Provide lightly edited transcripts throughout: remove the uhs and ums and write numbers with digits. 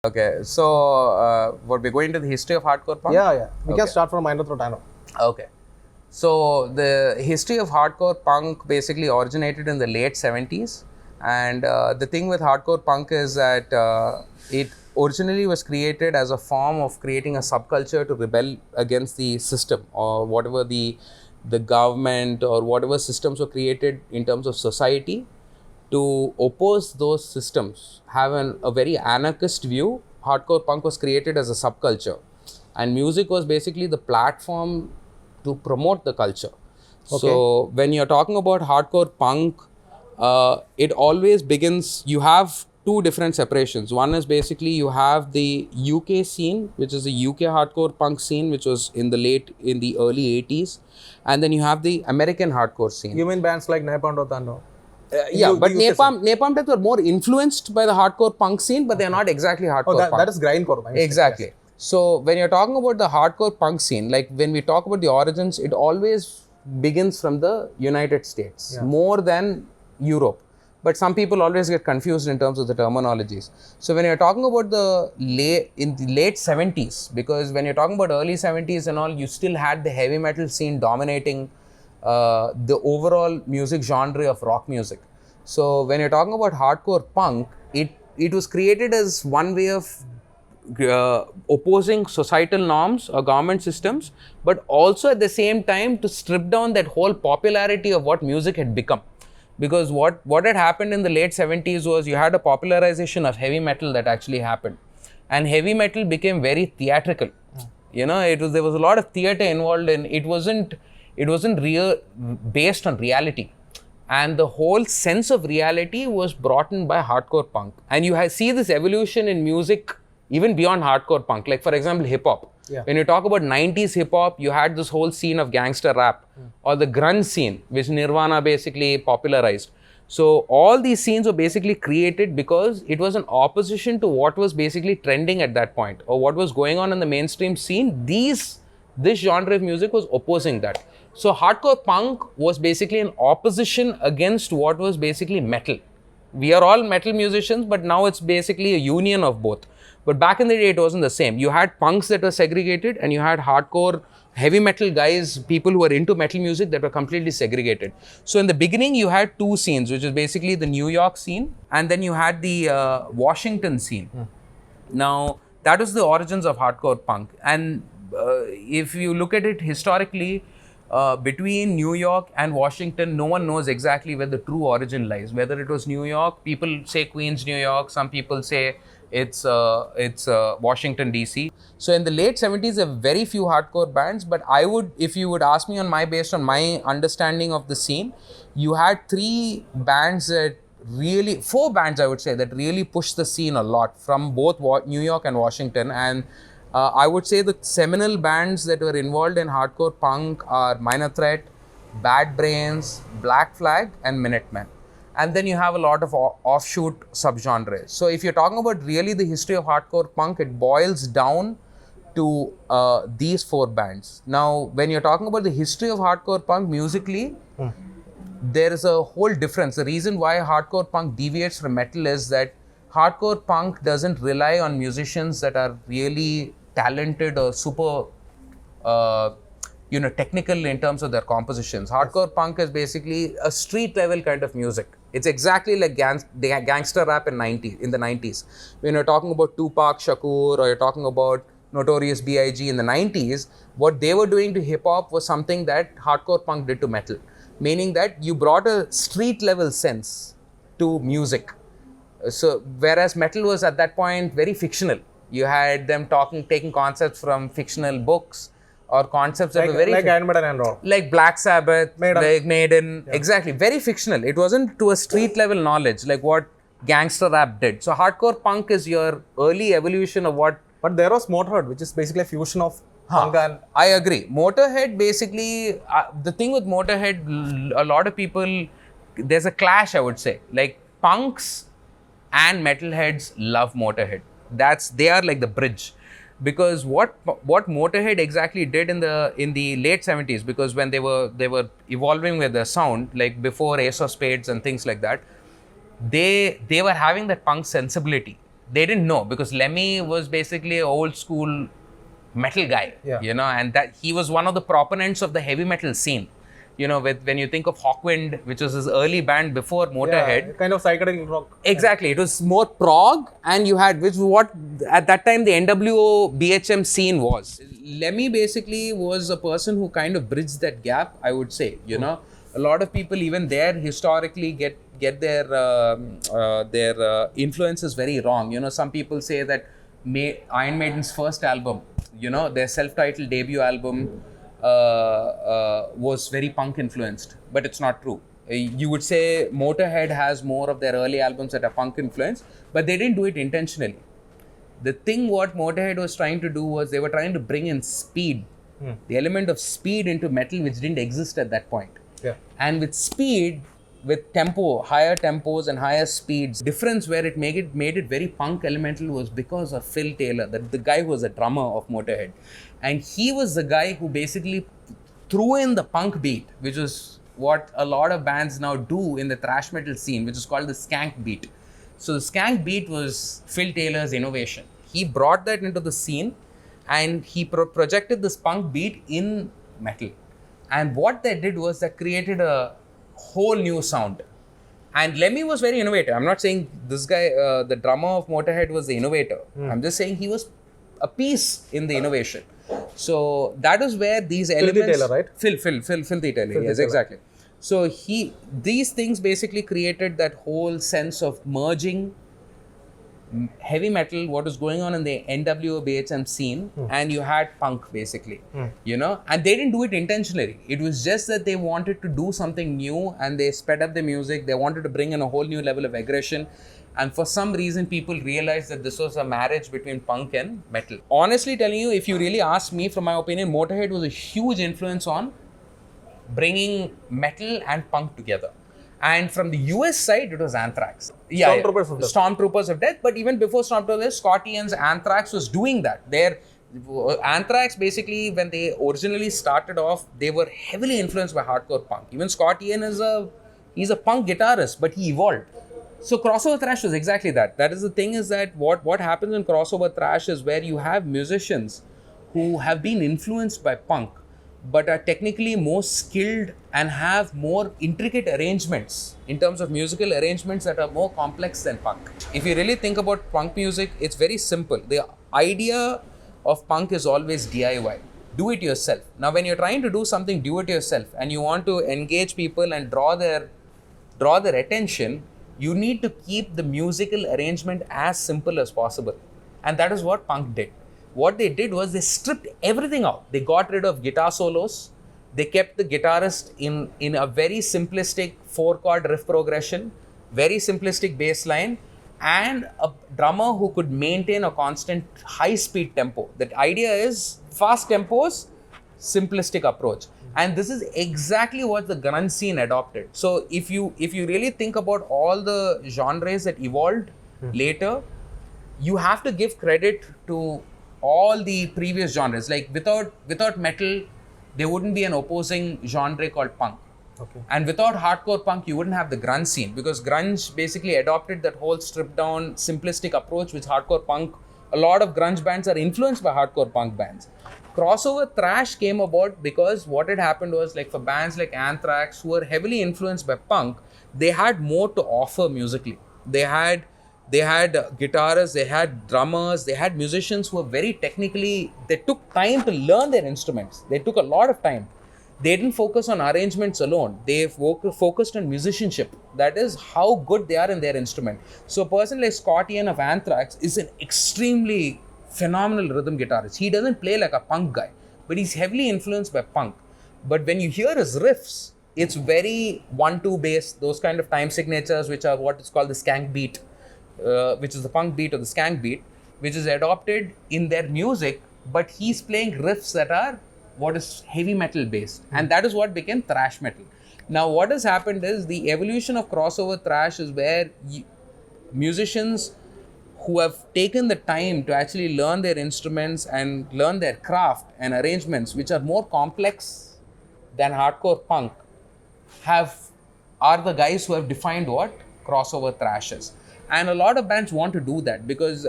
Okay, so what we're going to the history of hardcore punk? Yeah. We can start from Mahindra Tano. Okay. So the history of hardcore punk basically originated in the late 70s. And the thing with hardcore punk is that it originally was created as a form of creating a subculture to rebel against the system or whatever the government or whatever systems were created in terms of society. To oppose those systems, have a very anarchist view, hardcore punk was created as a subculture. And music was basically the platform to promote the culture. Okay. So when you're talking about hardcore punk, it always begins, you have two different separations. One is basically you have the UK scene, which is the UK hardcore punk scene, which was in the early 80s. And then you have the American hardcore scene. You mean bands like Napalm Tano? But Napalm Death were more influenced by the hardcore punk scene, but they are not exactly hardcore punk. That is grindcore. Exactly. Yes. So when you're talking about the hardcore punk scene, like when we talk about the origins, it always begins from the United States more than Europe. But some people always get confused in terms of the terminologies. So when you're talking about in the late 70s, because when you're talking about early 70s and all, you still had the heavy metal scene dominating the overall music genre of rock music. So when you're talking about hardcore punk, it was created as one way of opposing societal norms or government systems, but also at the same time to strip down that whole popularity of what music had become. Because what had happened in the late 70s was you had a popularization of heavy metal that actually happened, and heavy metal became very theatrical. You know, there was a lot of theater involved in it. Wasn't real based on reality, and the whole sense of reality was brought in by hardcore punk. And you see this evolution in music even beyond hardcore punk. Like for example, hip hop. When you talk about 90s hip hop, you had this whole scene of gangster rap or the grunge scene, which Nirvana basically popularized. So all these scenes were basically created because it was an opposition to what was basically trending at that point or what was going on in the mainstream scene. This genre of music was opposing that. So hardcore punk was basically an opposition against what was basically metal. We are all metal musicians, but now it's basically a union of both. But back in the day, it wasn't the same. You had punks that were segregated and you had hardcore heavy metal guys, people who were into metal music that were completely segregated. So in the beginning, you had two scenes, which is basically the New York scene and then you had the Washington scene. Now, that was the origins of hardcore punk. And if you look at it historically, between New York and Washington, no one knows exactly where the true origin lies. Whether it was New York, people say Queens, New York. Some people say it's Washington DC. So in the late 70s, there were very few hardcore bands. But if you would ask me based on my understanding of the scene, you had four bands I would say that really pushed the scene a lot from both New York and Washington. And I would say the seminal bands that were involved in hardcore punk are Minor Threat, Bad Brains, Black Flag, and Minutemen. And then you have a lot of offshoot subgenres. So if you're talking about really the history of hardcore punk, it boils down to these four bands. Now, when you're talking about the history of hardcore punk musically, there is a whole difference. The reason why hardcore punk deviates from metal is that hardcore punk doesn't rely on musicians that are really talented or super, technical in terms of their compositions. Hardcore punk is basically a street level kind of music. It's exactly like gangster rap in the 90s. When you're talking about Tupac Shakur or you're talking about Notorious B.I.G. in the 90s, what they were doing to hip hop was something that hardcore punk did to metal. Meaning that you brought a street level sense to music. So whereas metal was at that point very fictional. You had them taking concepts from fictional books or concepts that were very Iron Maiden and all. Like Black Sabbath, like Maiden, exactly, very fictional. It wasn't to a street level knowledge like what gangster rap did. So hardcore punk is your early evolution of what. But there was Motorhead, which is basically a fusion of punk and. I agree. Motorhead basically, the thing with Motorhead, a lot of people, there's a clash, I would say. Like punks and metalheads love Motorhead. They are like the bridge. Because what Motorhead exactly did in the late 70s, because when they were evolving with their sound, like before Ace of Spades and things like that, they were having that punk sensibility. they didn't know because Lemmy was basically an old school metal guy, Yeah. and that he was one of the proponents of the heavy metal scene. When you think of Hawkwind, which was his early band before Motorhead. Yeah, kind of psychedelic rock. Exactly. It was more prog, and you had, which was what at that time the NWO BHM scene was. Lemmy basically was a person who kind of bridged that gap, I would say. A lot of people even there historically get their influences very wrong. Some people say that Iron Maiden's first album, their self-titled debut album, was very punk influenced, but it's not true. You would say Motorhead has more of their early albums that are punk influenced, but they didn't do it intentionally. The thing what Motorhead was trying to do was they were trying to bring in speed, the element of speed into metal, which didn't exist at that point. Yeah. And with speed, with tempo, higher tempos and higher speeds, difference where it made it very punk elemental was because of Phil Taylor, the guy who was a drummer of Motorhead. And he was the guy who basically threw in the punk beat, which is what a lot of bands now do in the thrash metal scene, which is called the skank beat. So the skank beat was Phil Taylor's innovation. He brought that into the scene and he projected this punk beat in metal. And what they did was that created a whole new sound. And Lemmy was very innovative. I'm not saying this guy, the drummer of Motorhead, was the innovator. I'm just saying he was a piece in the innovation. So that is where these elements. Filthy Taylor, right? Filthy Taylor. Yes, exactly. So these things basically created that whole sense of merging heavy metal, what was going on in the NWO BHM scene, and you had punk basically, and they didn't do it intentionally. It was just that they wanted to do something new and they sped up the music. They wanted to bring in a whole new level of aggression. And for some reason, people realized that this was a marriage between punk and metal. Honestly telling you, if you really ask me, from my opinion, Motorhead was a huge influence on bringing metal and punk together. And from the US side, it was Anthrax. Stormtroopers of Death. But even before Stormtroopers of Death, Scott Ian's Anthrax was doing that. Anthrax, basically, when they originally started off, they were heavily influenced by hardcore punk. Even Scott Ian he's a punk guitarist, but he evolved. So crossover thrash was exactly that. That is the thing, is that what happens in crossover thrash is where you have musicians who have been influenced by punk, but are technically more skilled and have more intricate arrangements in terms of musical arrangements that are more complex than punk. If you really think about punk music, it's very simple. The idea of punk is always DIY. Do it yourself. Now, when you're trying to do something, do it yourself, and you want to engage people and draw their attention, you need to keep the musical arrangement as simple as possible. And that is what punk did. What they did was they stripped everything out. They got rid of guitar solos. They kept the guitarist in a very simplistic 4-chord riff progression, very simplistic bass line, and a drummer who could maintain a constant high-speed tempo. The idea is fast tempos, simplistic approach. And this is exactly what the grunge scene adopted. So if you really think about all the genres that evolved later, you have to give credit to all the previous genres. Like without metal, there wouldn't be an opposing genre called punk. Okay. And without hardcore punk, you wouldn't have the grunge scene, because grunge basically adopted that whole stripped down simplistic approach, which hardcore punk, a lot of grunge bands are influenced by hardcore punk bands. Crossover thrash came about because what had happened was, like, for bands like Anthrax, who were heavily influenced by punk, they had more to offer musically. They had guitarists, they had drummers, they had musicians who were very technically, they took time to learn their instruments. They took a lot of time. They didn't focus on arrangements alone. They focused on musicianship. That is how good they are in their instrument. So a person like Scott Ian of Anthrax is an extremely phenomenal rhythm guitarist. He doesn't play like a punk guy, but he's heavily influenced by punk. But when you hear his riffs, it's very 1-2 bass, those kind of time signatures, which are what is called the skank beat, which is the punk beat or the skank beat, which is adopted in their music, but he's playing riffs that are what is heavy metal based, and that is what became thrash metal. Now what has happened is the evolution of crossover thrash is where musicians who have taken the time to actually learn their instruments and learn their craft and arrangements, which are more complex than hardcore punk, are the guys who have defined what crossover thrash is. And a lot of bands want to do that because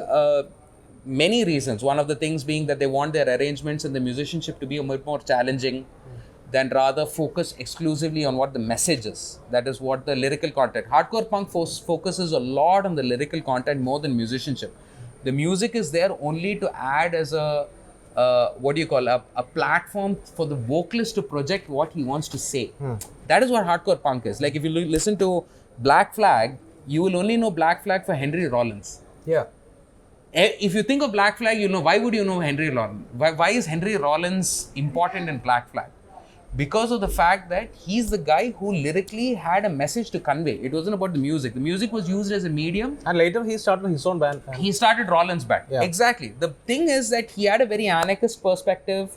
many reasons. One of the things being that they want their arrangements and the musicianship to be a bit more challenging than rather focus exclusively on what the message is. That is what the lyrical content. Hardcore punk focuses a lot on the lyrical content more than musicianship. The music is there only to add as a a platform for the vocalist to project what he wants to say. That is what hardcore punk is. Like if you listen to Black Flag, you will only know Black Flag for Henry Rollins. Yeah. If you think of Black Flag, you know, why would you know Henry Rollins? Why is Henry Rollins important in Black Flag? Because of the fact that he's the guy who lyrically had a message to convey. It wasn't about the music. The music was used as a medium. And later he started his own band. He started Rollins' band. Yeah. Exactly. The thing is that he had a very anarchist perspective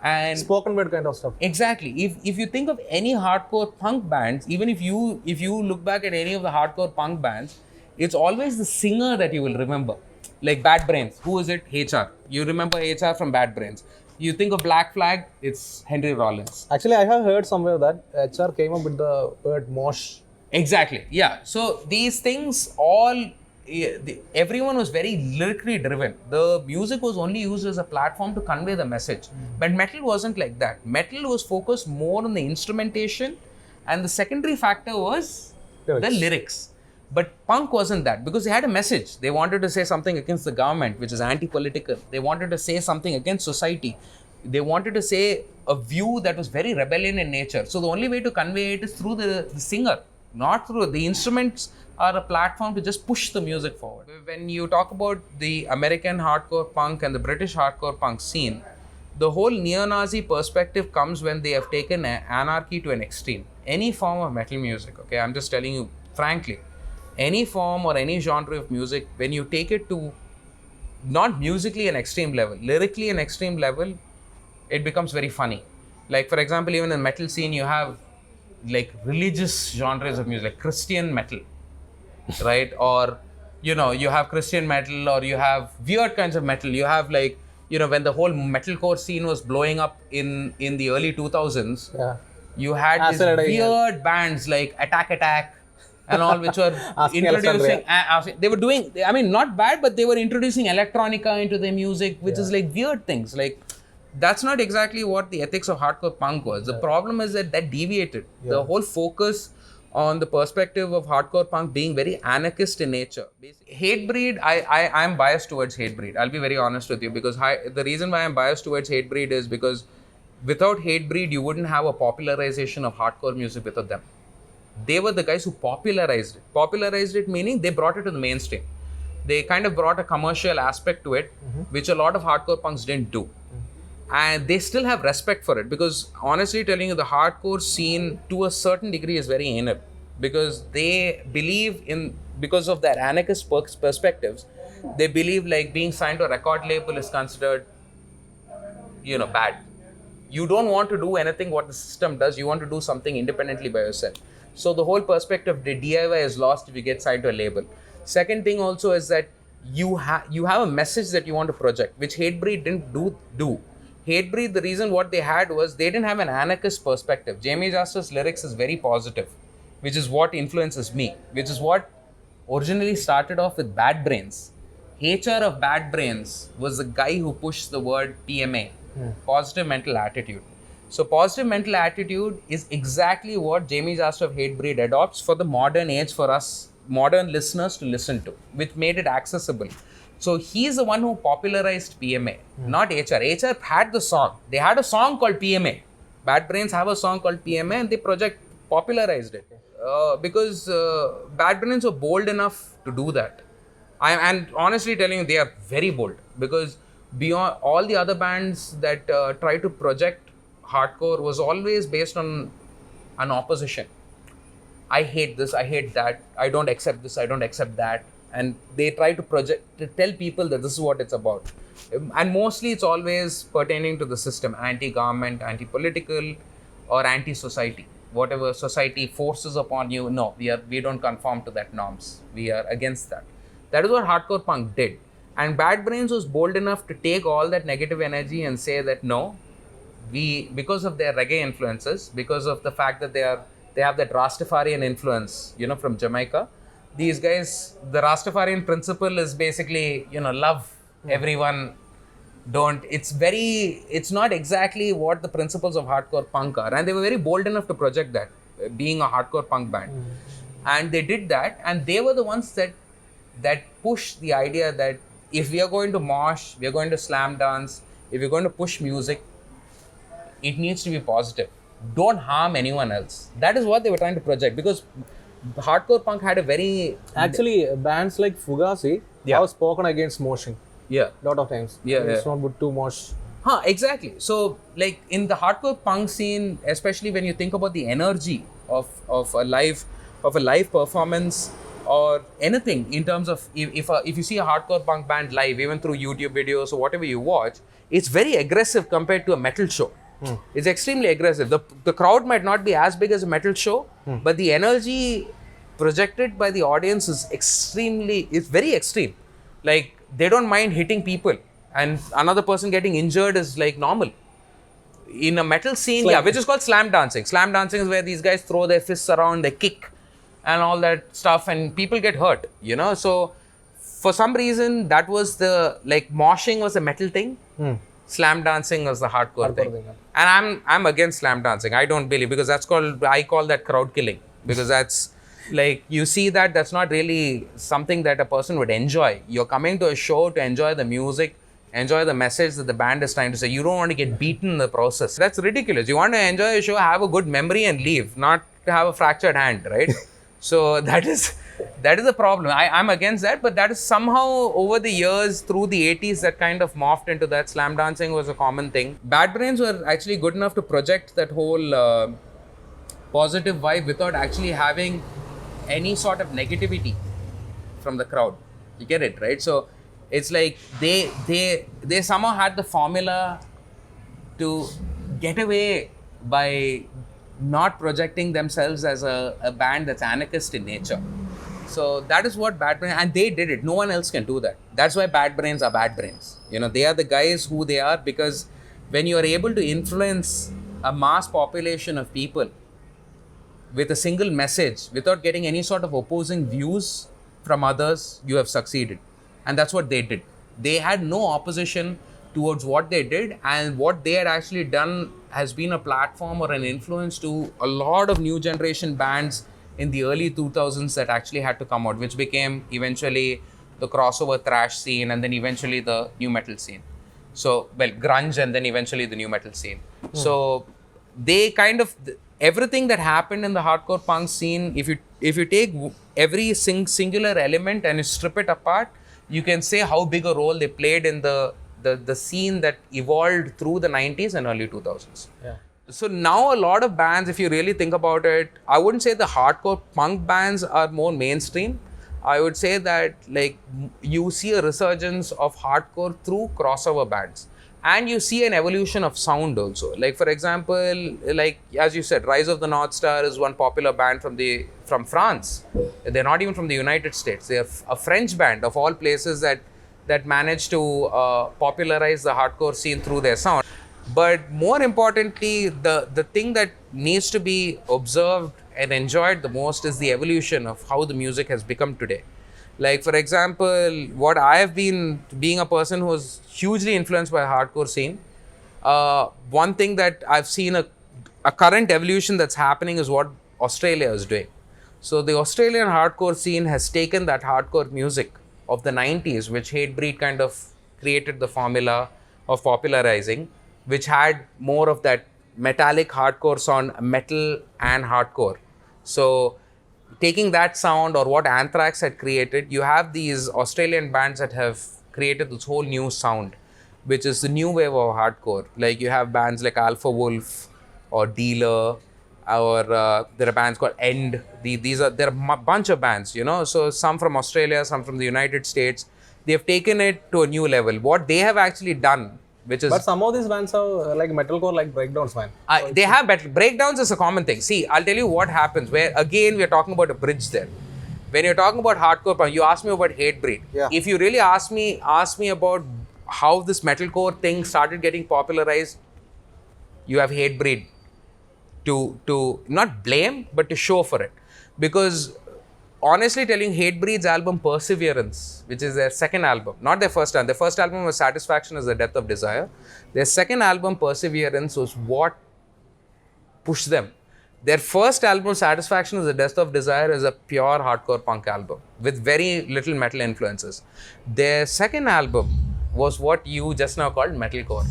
and Spoken word kind of stuff. exactly. If you think of any hardcore punk bands, even if you look back at any of the hardcore punk bands, it's always the singer that you will remember. Like Bad Brains. Who is it? HR. You remember HR from Bad Brains. You think of Black Flag, it's Henry Rollins. Actually, I have heard somewhere that HR came up with the word mosh. Exactly. Yeah. So these things everyone was very lyrically driven. The music was only used as a platform to convey the message. But metal wasn't like that. Metal was focused more on the instrumentation, and the secondary factor was the lyrics. But punk wasn't that, because they had a message. They wanted to say something against the government, which is anti-political. They wanted to say something against society. They wanted to say a view that was very rebellion in nature. So the only way to convey it is through the singer, not through the instruments. Are a platform to just push the music forward. When you talk about the American hardcore punk and the British hardcore punk scene, the whole neo-Nazi perspective comes when they have taken anarchy to an extreme. Any form of metal music, okay, I'm just telling you frankly, any form or any genre of music, when you take it to not musically an extreme level, lyrically an extreme level, it becomes very funny. Like for example, even in the metal scene, you have like religious genres of music, like Christian metal, right? Or, you know, you have Christian metal, or you have weird kinds of metal. You have like, you know, when the whole metalcore scene was blowing up in the early 2000s, you had these weird bands like Attack, and all, which were introducing, they were doing, I mean, not bad, but they were introducing electronica into their music, which is like weird things. Like, that's not exactly what the ethics of hardcore punk was. The problem is that deviated. The whole focus on the perspective of hardcore punk being very anarchist in nature. Hatebreed, I'm biased towards Hatebreed. I'll be very honest with you, because the reason why I'm biased towards Hatebreed is because without Hatebreed, you wouldn't have a popularization of hardcore music without them. They were the guys who popularized it. Popularized it meaning they brought it to the mainstream. They kind of brought a commercial aspect to it, which a lot of hardcore punks didn't do. And they still have respect for it, because honestly telling you, the hardcore scene to a certain degree is very anal, because they believe in, because of their anarchist perspectives, they believe like being signed to a record label is considered, you know, bad. You don't want to do anything what the system does. You want to do something independently by yourself. So the whole perspective of the DIY is lost if you get signed to a label. Second thing also is that you have a message that you want to project, which Hatebreed didn't do. Hatebreed, the reason what they had was they didn't have an anarchist perspective. Jamie Justice's lyrics is very positive, which is what influences me, which is what originally started off with Bad Brains. HR of Bad Brains was the guy who pushed the word PMA, positive mental attitude. So positive mental attitude is exactly what Jamie Justice of Hatebreed adopts for the modern age, for us modern listeners to listen to, which made it accessible. So he's the one who popularized PMA, not HR. HR had the song. They had a song called PMA. Bad Brains have a song called PMA, and they popularized it. Because Bad Brains were bold enough to do that. And honestly telling you, they are very bold, because beyond all the other bands that try to project hardcore was always based on an opposition. I hate this, I hate that, I don't accept this, I don't accept that. And they try to tell people that this is what it's about. And mostly it's always pertaining to the system, anti-government, anti-political, or anti-society. Whatever society forces upon you, no, we don't conform to that norms. We are against that. That is what hardcore punk did. And Bad Brains was bold enough to take all that negative energy and say that no, because of their reggae influences, because of the fact that they have that Rastafarian influence, you know, from Jamaica, these guys, the Rastafarian principle is basically, love everyone. It's not exactly what the principles of hardcore punk are. And they were very bold enough to project that, being a hardcore punk band. And they did that, and they were the ones that pushed the idea that if we are going to mosh, we are going to slam dance, if we're going to push music, it needs to be positive. Don't harm anyone else. That is what they were trying to project, because hardcore punk had a very... Actually, bands like Fugazi have spoken against moshing. Yeah. Lot of times. It's not good to mosh. Exactly. So, like in the hardcore punk scene, especially when you think about the energy of a live performance or anything in terms of if you see a hardcore punk band live, even through YouTube videos or whatever you watch, it's very aggressive compared to a metal show. It's extremely aggressive. The crowd might not be as big as a metal show, but the energy projected by the audience is it's very extreme. Like, they don't mind hitting people, and another person getting injured is like normal. In a metal scene, which is called slam dancing. Slam dancing is where these guys throw their fists around, they kick and all that stuff, and people get hurt, So, for some reason, that was moshing was a metal thing. Slam dancing was the hardcore thing. And I'm against slam dancing. I don't believe, because I call that crowd killing, because that's like, you see that's not really something that a person would enjoy. You're coming to a show to enjoy the music, enjoy the message that the band is trying to say. You don't want to get beaten in the process. That's ridiculous. You want to enjoy a show, have a good memory and leave, not to have a fractured hand, right? So that is the problem. I'm against that, but that is somehow over the years, through the 80s, that kind of morphed into that. Slam dancing was a common thing. Bad Brains were actually good enough to project that whole positive vibe without actually having any sort of negativity from the crowd. You get it, right? So it's like they somehow had the formula to get away by not projecting themselves as a band that's anarchist in nature. So that is what Bad Brains, and they did it. No one else can do that. That's why Bad Brains are Bad Brains. They are the guys who they are, because when you are able to influence a mass population of people with a single message without getting any sort of opposing views from others, you have succeeded. And that's what they did. They had no opposition towards what they did, and what they had actually done has been a platform or an influence to a lot of new generation bands in the early 2000s that actually had to come out, which became eventually the crossover thrash scene, and then eventually the new metal scene. So, grunge, and then eventually the new metal scene. So they kind of, everything that happened in the hardcore punk scene, if you take every singular element and you strip it apart, you can say how big a role they played in the scene that evolved through the 90s and early 2000s. Yeah. So now a lot of bands, if you really think about it, I wouldn't say the hardcore punk bands are more mainstream. I would say that you see a resurgence of hardcore through crossover bands. And you see an evolution of sound also. Like, for example, as you said, Rise of the North Star is one popular band from France. They're not even from the United States. They're a French band of all places that managed to popularize the hardcore scene through their sound. But more importantly, the thing that needs to be observed and enjoyed the most is the evolution of how the music has become today. Like, for example, what I have been, being a person who was hugely influenced by the hardcore scene, one thing that I've seen a current evolution that's happening is what Australia is doing. So the Australian hardcore scene has taken that hardcore music of the 90s, which Hatebreed kind of created the formula of popularizing, which had more of that metallic hardcore sound, metal and hardcore. So taking that sound, or what Anthrax had created, you have these Australian bands that have created this whole new sound, which is the new wave of hardcore. Like, you have bands like Alpha Wolf or Dealer, or there are bands called End. There are a bunch of bands, so some from Australia, some from the United States. They have taken it to a new level. What they have actually done, which is... But some of these bands have metalcore breakdowns, man. They have breakdowns is a common thing. See, I'll tell you what happens, where again we're talking about a bridge there. When you're talking about hardcore punk, you asked me about Hatebreed. Yeah. If you really ask me about how this metalcore thing started getting popularized, you have Hatebreed to not blame, but to show for it. Because honestly telling Hatebreed's album Perseverance, which is their second album, not their first album. Their first album was Satisfaction is the Death of Desire. Their second album, Perseverance, was what pushed them. Their first album, Satisfaction is the Death of Desire, is a pure hardcore punk album with very little metal influences. Their second album was what you just now called metalcore.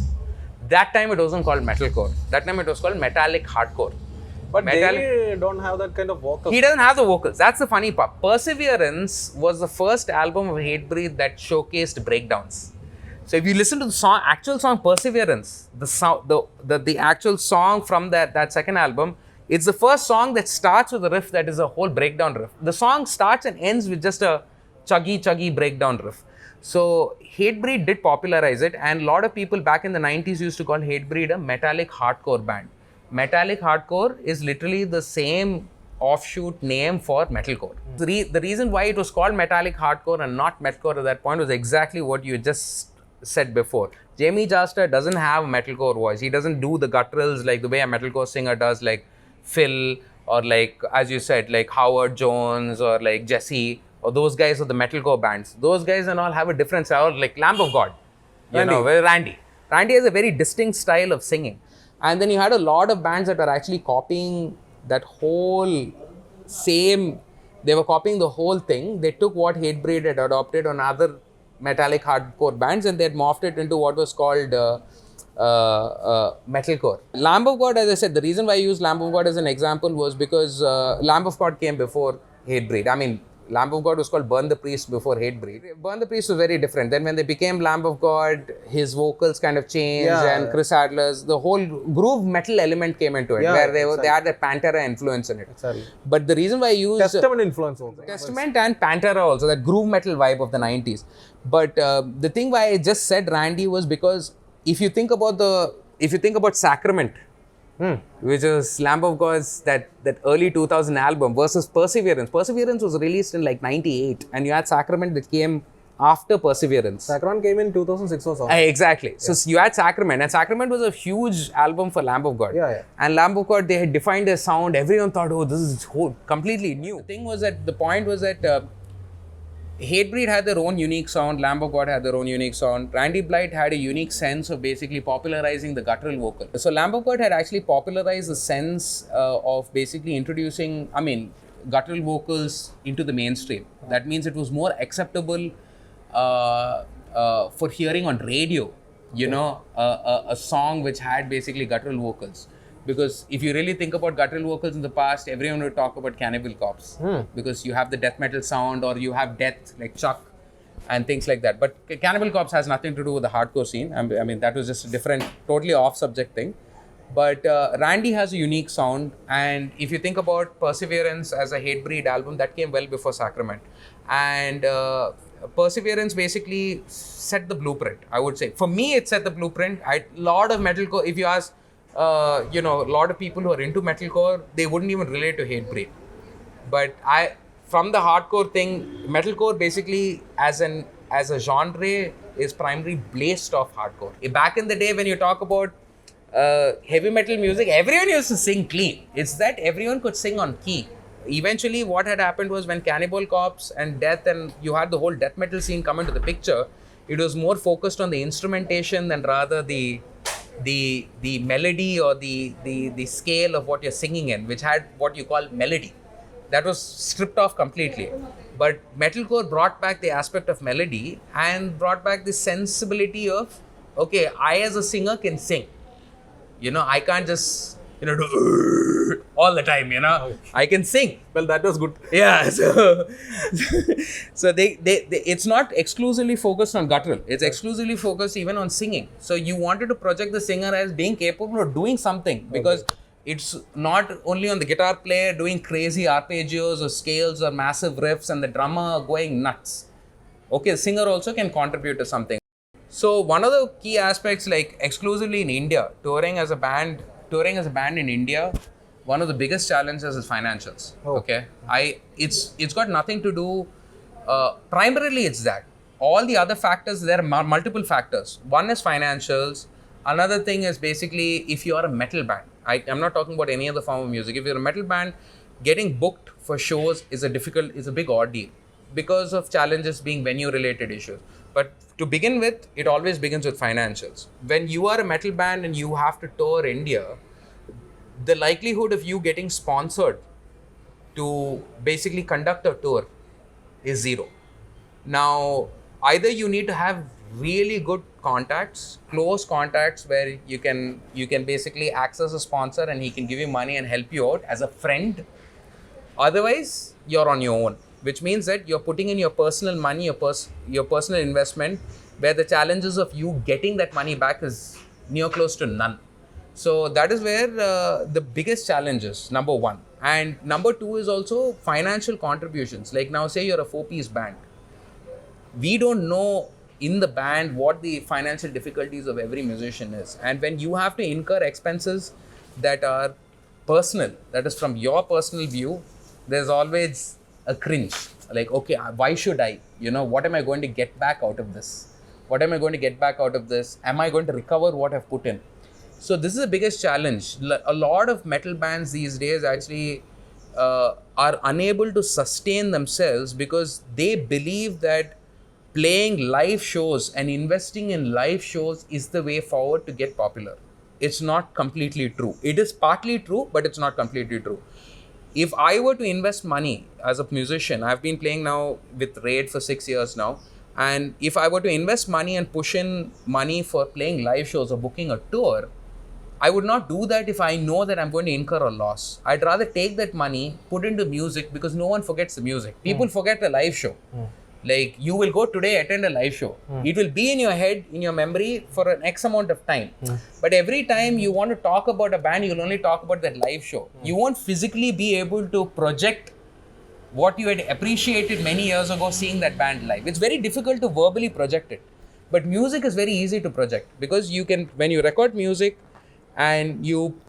That time it wasn't called metalcore. That time it was called metallic hardcore. But they don't have that kind of vocals. He doesn't have the vocals. That's the funny part. Perseverance was the first album of Hatebreed that showcased breakdowns. So if you listen to the song, actual song Perseverance, the actual song from that second album, it's the first song that starts with a riff that is a whole breakdown riff. The song starts and ends with just a chuggy breakdown riff. So Hatebreed did popularize it, and a lot of people back in the 90s used to call Hatebreed a metallic hardcore band. Metallic hardcore is literally the same offshoot name for metalcore. The reason why it was called metallic hardcore and not metalcore at that point was exactly what you just said before. Jamie Jasta doesn't have a metalcore voice. He doesn't do the gutturals like the way a metalcore singer does, like Phil, or like, as you said, like Howard Jones, or like Jesse, or those guys are the metalcore bands. Those guys and all have a different style, like Lamb of God. Randy. Randy has a very distinct style of singing. And then you had a lot of bands that were actually copying that whole same, they were copying the whole thing. They took what Hatebreed had adopted on other metallic hardcore bands and they had morphed it into what was called metalcore. Lamb of God, as I said, the reason why I used Lamb of God as an example was because Lamb of God came before Hatebreed. I mean, Lamb of God was called Burn the Priest before Hatebreed. Burn the Priest was very different. Then when they became Lamb of God, his vocals kind of changed, and Chris Adler's, the whole groove metal element came into it, where they had the Pantera influence in it. Exactly. But the reason why I use Testament influence also. Testament and Pantera also, that groove metal vibe of the 90s. But the thing why I just said Randy was because if you think about Sacrament, which is Lamb of God's that early 2000 album versus Perseverance. Perseverance was released in like 98 and you had Sacrament that came after Perseverance. Sacrament came in 2006 or so. Exactly. So you had Sacrament, and Sacrament was a huge album for Lamb of God. And Lamb of God, they had defined their sound. Everyone thought, oh, this is completely new. The point was that Hatebreed had their own unique sound, Lamb of God had their own unique sound. Randy Blythe had a unique sense of basically popularizing the guttural vocal. So Lamb of God had actually popularized the sense of basically introducing, guttural vocals into the mainstream. That means it was more acceptable for hearing on radio, a song which had basically guttural vocals. Because if you really think about guttural vocals in the past, everyone would talk about Cannibal Corpse. Because you have the death metal sound, or you have death like Chuck and things like that. But Cannibal Corpse has nothing to do with the hardcore scene. I mean, that was just a different, totally off-subject thing. But Randy has a unique sound. And if you think about Perseverance as a Hatebreed album, that came well before Sacrament. And Perseverance basically set the blueprint, I would say. For me, it set the blueprint. A lot of metalcore, if you ask, a lot of people who are into metalcore, they wouldn't even relate to Hatebreed. But from the hardcore thing, metalcore basically as a genre is primarily blazed off hardcore. Back in the day when you talk about heavy metal music, everyone used to sing clean. It's that everyone could sing on key. Eventually what had happened was when Cannibal Corpse and Death and you had the whole death metal scene come into the picture, it was more focused on the instrumentation than rather the melody or the scale of what you're singing in, which had what you call melody. That was stripped off completely. But metalcore brought back the aspect of melody and brought back the sensibility of, okay, I as a singer can sing. I can't just, do all the time, I can sing. Well, that was good. Yeah. So they it's not exclusively focused on guttural. It's exclusively focused even on singing. So you wanted to project the singer as being capable of doing something because it's not only on the guitar player doing crazy arpeggios or scales or massive riffs and the drummer going nuts. Okay, the singer also can contribute to something. So one of the key aspects, like exclusively in India, touring as a band in India, one of the biggest challenges is financials. Okay, it's got nothing to do. Primarily, it's that. All the other factors, there are multiple factors. One is financials. Another thing is basically if you are a metal band. I'm not talking about any other form of music. If you're a metal band, getting booked for shows is a big ordeal because of challenges being venue related issues. But to begin with, it always begins with financials. When you are a metal band and you have to tour India, the likelihood of you getting sponsored to basically conduct a tour is zero. Now, either you need to have really good contacts, close contacts, where you can basically access a sponsor and he can give you money and help you out as a friend. Otherwise, you're on your own, which means that you're putting in your personal money, your personal investment, where the challenges of you getting that money back is near close to none. So that is where the biggest challenge is, number one. And number two is also financial contributions. Like now, say you're a 4-piece band. We don't know in the band what the financial difficulties of every musician is. And when you have to incur expenses that are personal, that is from your personal view, there's always a cringe. Like, okay, why should I? What am I going to get back out of this? What am I going to get back out of this? Am I going to recover what I've put in? So this is the biggest challenge. A lot of metal bands these days actually are unable to sustain themselves because they believe that playing live shows and investing in live shows is the way forward to get popular. It's not completely true. It is partly true, but it's not completely true. If I were to invest money as a musician, I've been playing now with r.a.i.d for 6 years now. And if I were to invest money and push in money for playing live shows or booking a tour, I would not do that if I know that I'm going to incur a loss. I'd rather take that money, put into music, because no one forgets the music. People forget the live show. Like, you will go today, attend a live show. It will be in your head, in your memory for an X amount of time. But every time you want to talk about a band, you'll only talk about that live show. You won't physically be able to project what you had appreciated many years ago seeing that band live. It's very difficult to verbally project it. But music is very easy to project, because you can, when you record music and you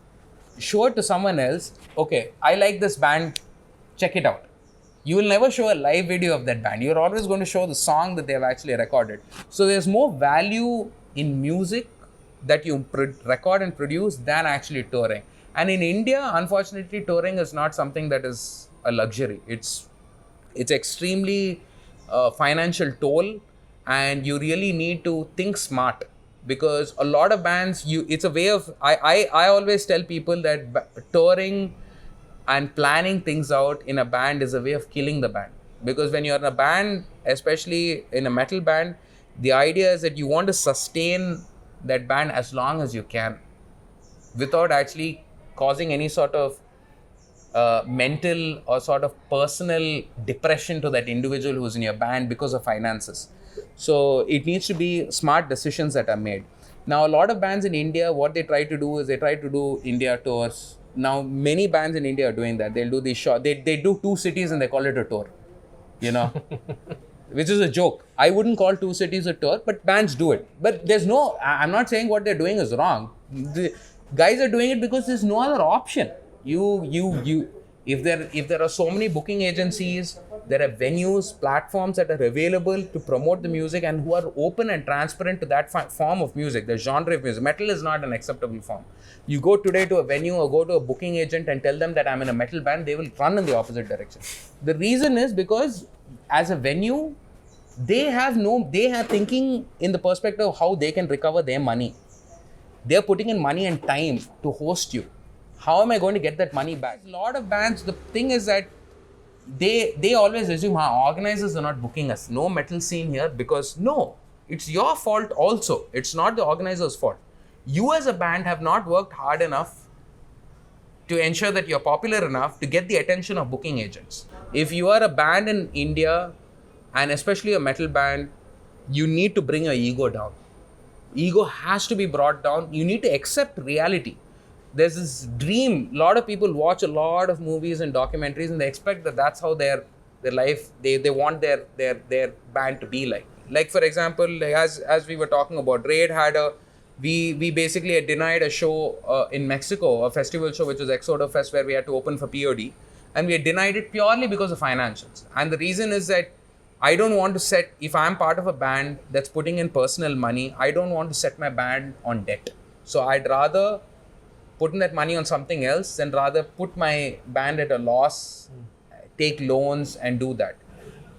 show it to someone else, okay, I like this band, check it out. You will never show a live video of that band. You're always going to show the song that they've actually recorded. So there's more value in music that you record and produce than actually touring. And in India, unfortunately, touring is not something that is a luxury. It's extremely financial toll, and you really need to think smart, because a lot of bands, it's a way of, I always tell people that touring and planning things out in a band is a way of killing the band. Because when you're in a band, especially in a metal band, the idea is that you want to sustain that band as long as you can without actually causing any sort of mental or sort of personal depression to that individual who's in your band because of finances. So it needs to be smart decisions that are made. Now, a lot of bands in India, what they try to do is they try to do India tours. Now, many bands in India are doing that. They'll do these short, they do 2 cities and they call it a tour, which is a joke. I wouldn't call 2 cities a tour, but bands do it. But I'm not saying what they're doing is wrong. The guys are doing it because there's no other option. If there are so many booking agencies, there are venues, platforms that are available to promote the music and who are open and transparent to that form of music, the genre of music. Metal is not an acceptable form. You go today to a venue or go to a booking agent and tell them that I'm in a metal band, they will run in the opposite direction. The reason is because as a venue, they have thinking in the perspective of how they can recover their money. They're putting in money and time to host you. How am I going to get that money back? A lot of bands, the thing is that they always assume organizers are not booking us. No metal scene here, because no, it's your fault also. It's not the organizer's fault. You as a band have not worked hard enough to ensure that you're popular enough to get the attention of booking agents. If you are a band in India, and especially a metal band, you need to bring your ego down. Ego has to be brought down. You need to accept reality. There's this dream. A lot of people watch a lot of movies and documentaries and they expect that that's how their life, they want their band to be like. Like, for example, as we were talking about, r.a.i.d we basically had denied a show in Mexico, a festival show which was EXRR Fest, where we had to open for POD, and we had denied it purely because of financials. And the reason is that I don't want to if I'm part of a band that's putting in personal money, I don't want to set my band on debt. So I'd rather putting that money on something else than rather put my band at a loss, take loans and do that.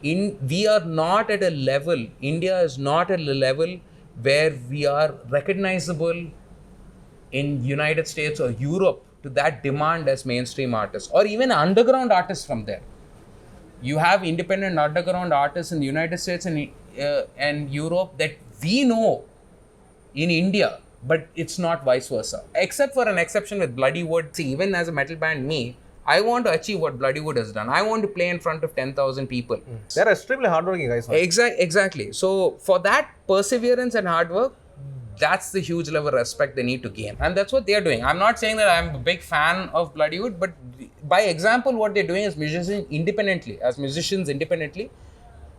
We are not at a level, India is not at a level where we are recognizable in United States or Europe to that demand as mainstream artists or even underground artists from there. You have independent underground artists in the United States and Europe that we know in India, but it's not vice versa. Except for an exception with Bloody Wood. See, even as a metal band, I want to achieve what Bloody Wood has done. I want to play in front of 10,000 people. They're extremely hardworking guys. Exactly. So for that perseverance and hard work, that's the huge level of respect they need to gain. And that's what they're doing. I'm not saying that I'm a big fan of Bloody Wood, but by example, what they're doing as musicians independently,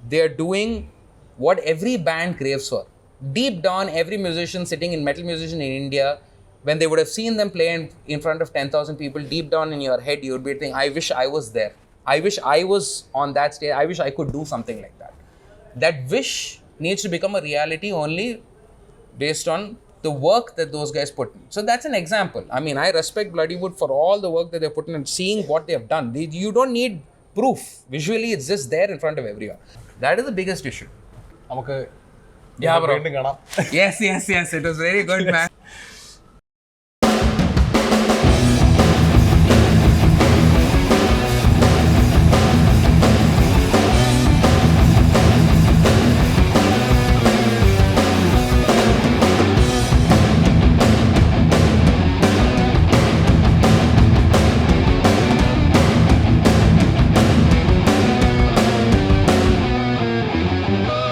they're doing what every band craves for. Deep down, every musician sitting in metal musician in India, when they would have seen them play in front of 10,000 people, deep down in your head, you would be thinking, I wish I was there. I wish I was on that stage. I wish I could do something like that. That wish needs to become a reality only based on the work that those guys put in. So that's an example. I mean, I respect Bloody Wood for all the work that they've put in and seeing what they have done. You don't need proof. Visually, it's just there in front of everyone. That is the biggest issue. നമുക്ക് Yeah, bro. വീണ്ടും കാണാം. Yes. It was very good, man.